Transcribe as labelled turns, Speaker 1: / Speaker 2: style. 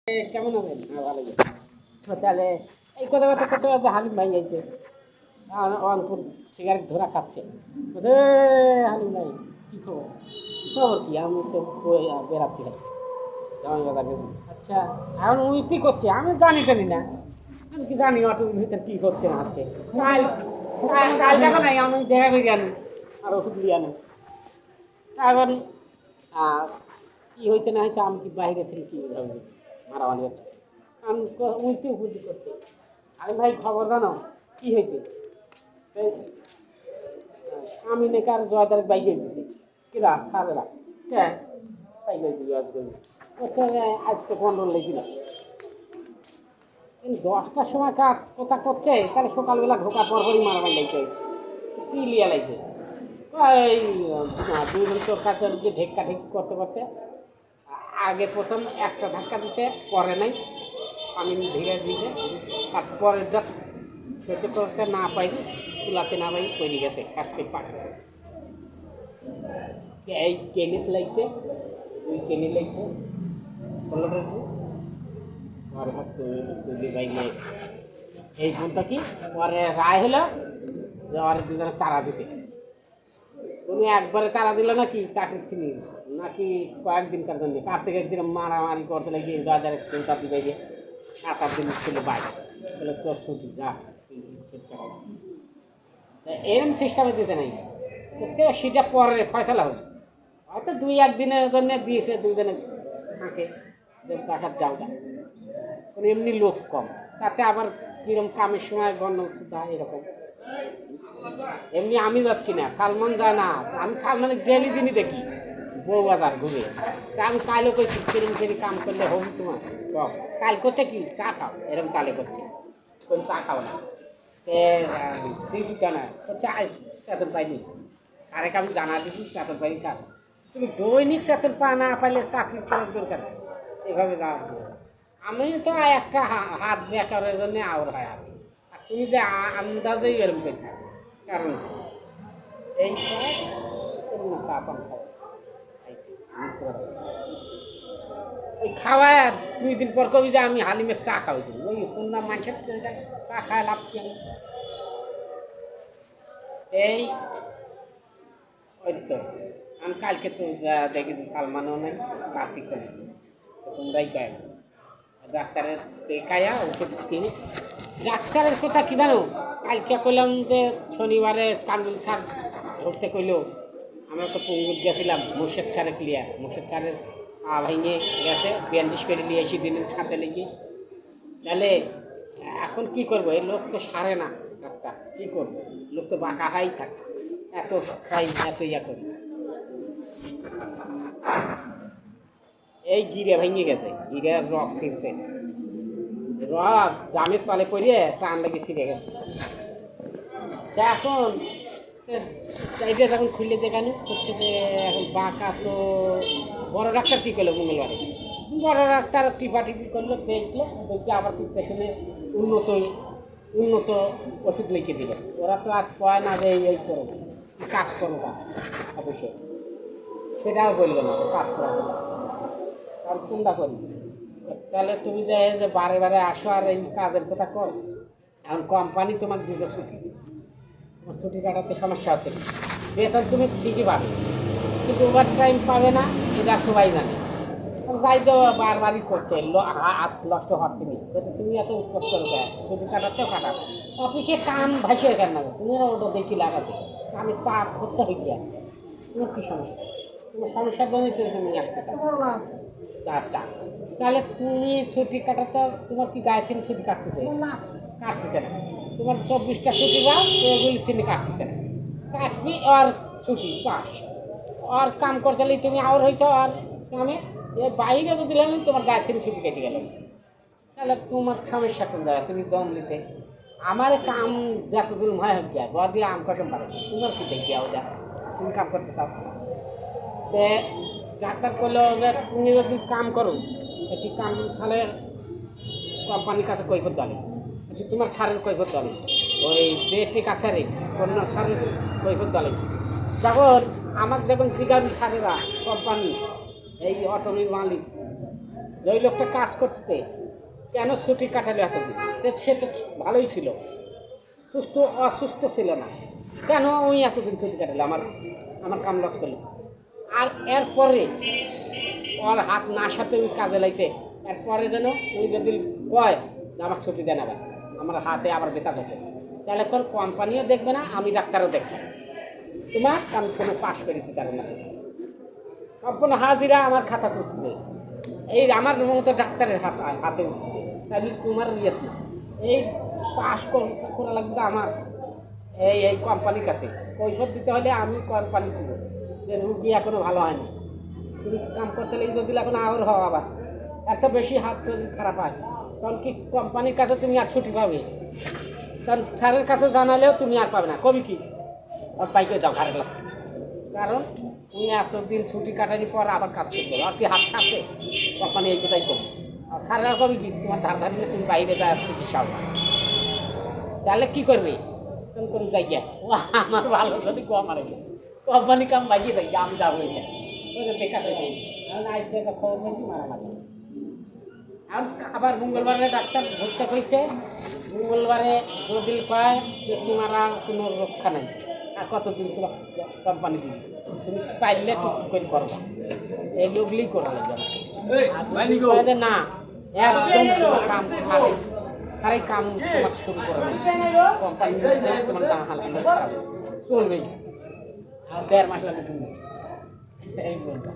Speaker 1: কেমন আছেন? ভালো আছি। তাহলে এই কথাবার্তা করতে করতে হালিম ভাই যাইছে অনপুর সিগারেট ধরা খাচ্ছে। হালিম ভাই কী খবর? খবর কি? আমি তো বেড়াচ্ছি জামাই বাজার গেছি। আচ্ছা, এখন উনি কী করছে আমি জানি টানি না। আমি কি জানি অটোর ভিতরে কী করছে না হচ্ছে। কাল দেখো নাই আমি দেখা করে জানি আর ওষুধ দিয়ে আনি। এখন কী হয়েছে না হয়েছে আমি কি বাইরে থেকে কী ভাবছি মারামারি হচ্ছে। আমি উইতে উপলব্ধি করতে আরে ভাই খবর জানো কী হয়েছে? স্বামী নেকার জয়দার বাইকে দিছে কিরা সারেরা কে বাইকে দিল আজকে 15 লেগেছিল 10টার সময় কাজ কথা করছে তাহলে সকালবেলা ঢোকা পরপরই মারামারি লাগছে। কি লিয়া লাগছে এই দুইজন তোর কাছে ঢেক্কা ঢেকি করতে করতে আগে প্রথম একটা ধাক্কা দিতে পরে নাই আমি ধীরে ধীরে তারপরেরটা সেটা করতে না পাইনি তুলাতে না পাই তৈরি গেছে কাটতে পারে এই কেনিত লাগছে দুই কেনি লাগছে বলো আর হাত তৈরি বাইক এই ফোনটা কি পরে রায় হলো যে আর দুজনে তারা দিতে তুমি একবারে তারা দিল নাকি চাকরি চিনি নাকি কয়েকদিনকার জন্য কার থেকে একদিন মারামারি করতে লাগিয়ে বাজারে চিন্তা দিবে গিয়ে 7-8 দিন ছিল বাইরে বলে তোর ছুটি যা এরকম সিস্টেমে দিতে নাই সেটা পরে ফয়সলা হবে হয়তো 2-1 দিনের জন্য দিয়েছে দুজনে থাকে যে টাকার জালটা মানে এমনি লোক কম তাতে আবার কিরম কামের সময় গণ্য এরকম এমনি আমি যাচ্ছি না সালমান যায় না আমি সালমানের ডেলি দিনই দেখি বউ বাজার ঘুরে তা আমি কালও করছি কিরম কিরি কাম করলে হবি তোমার সব কাল করতে কি চা খাও এরকম কালে করছে কোন চা খাও না দিদি না চা চেতন পাইনি আরেক আমি জানা দিচ্ছি চেতন পাইনি চা তুমি দৈনিক চেতন পা না পাইলে চাকরি করার দরকার এভাবে যাওয়া আমি তো একটা হাত বেকারের জন্য আওর হয় আর তুমি যে আন্দাজেই এরকম করতে কারণ এই ওই খাওয়ায় 2 দিন পর কবি যে আমি হালিমের চা খাওয়াইছি ওই কোনটা মাংসের চা খায় লাভ কি এই ওই তো আমি কালকে তো দেখেছি সালমানও নেই কার্তিক নেই তোমরাই কয় ডাক্তারের দেখাইয়া ওষুধ কিনি ডাক্তারের কথা কি জানো কালকে কইলাম যে শনিবারে কান্দুল ছাড় ধরতে কইলো আমরা তো পঙ্গুর গেছিলাম মোর্শেদ ছাড়ে ক্লিয়ার মোর্শেদ ছাড়ের ভেঙে গেছে 42 করে নিয়ে এসে দিনের সাথে লেগে তাহলে এখন কি করবো এই লোক তো সারে না ডাক্তার কী করবো লোক তো বাঁকা হাই থাকে এত খাই এত ইয়া করি এই গিরে ভেঙে গেছে গিরে রক ছিঁড়ছে রক জামের তলে পড়িয়ে টান লেগে ছিঁড়ে গেছে এখন চাইতে যখন খুললে দেখানো হচ্ছে যে এখন বাঁকা তো বড় ডাক্তার কী করলো মঙ্গলবারে বড় ডাক্তার টিপাটিপি করলো দেখলো দেখতে আবার প্রিপারেশনে উন্নত ওষুধ লিখে দিল ওরা তো আর কয় না যে এই করো কাজ করো না অবশ্যই সেটাও বলবে না কাজ করা আর কোনটা করি তাহলে তুমি যে বারে বারে আসো আর এই কাজের কথা কর এখন কোম্পানি তোমার দিতে ছুটি তোমার ছুটি কাটাতে সমস্যা হচ্ছে বেতন তুমি ঠিকই পাবে কিন্তু ওভার টাইম পাবে না এটা সবাই জানে যাই তো বারবারই করছে হাত নষ্ট হচ্ছে তুমি এত উৎকট করো কেন ছুটি কাটাচ্ছেও কাটাবো অফিসে কাম ভাসিয়ে কেন না তুমি ওটা দেখি লাগাতে আমি চাপ করতে হইয়া তোমার কী সমস্যা তোমার সমস্যার জন্যই তো তুমি আসতে আচ্ছা তাহলে তুমি ছুটি কাটাতে তোমার কি গায়ে থেকে ছুটি কাটতে না কাটতে না তোমার 24টা ছুটি বা ওগুলি তুমি কাটতে না কাটবি আর ছুটি পাস আর কাম করতে গেলে তুমি আর হয়েছো আর কামে এর বাইরে যদি দিলে তোমার গায়ে থেকে ছুটি কেটে গেল তাহলে তোমার সমস্যা কোন জায়গায় তুমি দম নিতে আমার কাম যতদূর হয় হোক যায় বড় দিয়ে আম কসম পারে তোমার কি দেখি যা তুমি কাম করতে চাও তে ডাক্তার করলো যে তুমি যদি কাম করো এটি কাম তাহলে কোম্পানির কাছে কৈফত দাঁড়ে তোমার ছাড়ের কৈফত দাঁড়ে ওই যে কাছে রে কন্যার ছাড়ের কৈফত দাঁড়ে যখন আমার দেখুন জিগাবি ছাড়েরা কোম্পানি এই অটোর মালিক যে ওই লোকটা কাজ করতে কেন ছুটি কাটালো এতদিন, সে তো ভালোই ছিল, অসুস্থ ছিল না, কেন ওই এতদিন ছুটি কাটালো, আমার আমার কাম লস করলো। আর এরপরে ওর হাত না সাথে ওই কাজে লাগছে, এরপরে যেন ওই যদি কয় যে আমার ছুটি দেন, আবার আমার হাতে আবার বেতা ধরছে, তাহলে তোর কোম্পানিও দেখবে না, আমি ডাক্তারও দেখবো তোমার, আমি কোনো পাশ করে দিতে পারবো না, সম্পূর্ণ হাজিরা আমার খাতা করতে, এই আমার মতো ডাক্তারের হাতে উঠছে, তাহলে তোমার ইয়ে এই পাশ করা লাগবে আমার এই কোম্পানির কাছে, কৈফত দিতে হলে আমি কোম্পানি দিব যে রুগী এখনো ভালো হয়নি, তুমি কাম করতে লেগে যদি এখন আর হও, আবার এত বেশি হাত যদি খারাপ হয় তখন কি কোম্পানির কাছে তুমি আর ছুটি পাবে, তখন স্যারের কাছে জানালেও তুমি আর পাবে না, কবি কি বাইকে যাও ঘাড়ে লাগবে, কারণ তুমি এতদিন ছুটি কাটানোর পর আবার কাজ করতে হবে, আর কি হাত থাকবে, কোম্পানি এই কথাই করবে, আর স্যারেরা কবি কি তোমার ধার ধারিলে তুমি বাইরে যায় চিকিৎসা হবে, তাহলে কী করবে তখন করে যাই গিয়া আমার ভালো যদি কম আর কোম্পানি কাম বাইকে যাই আমি যাবো বেকার হয়ে যাই, আজ থেকে খবর পেয়েছি মারামারি। এখন আবার মঙ্গলবারে ডাক্তার ভর্তি করেছে, মঙ্গলবারে রবিল পায় যে তোমার আর কোনো রক্ষা নেই, আর কতদিন তোমার কোম্পানি দিবি, তুমি পাইলে টুক করে করবা, এইগুলি করা লাগবে না, একদম তোমার কাম খাবে, তারাই কাম তোমার শুরু করে কোম্পানি তোমার হাল চলবেই, আর 1.5 মাস লাগবে তুমি এই বলবা।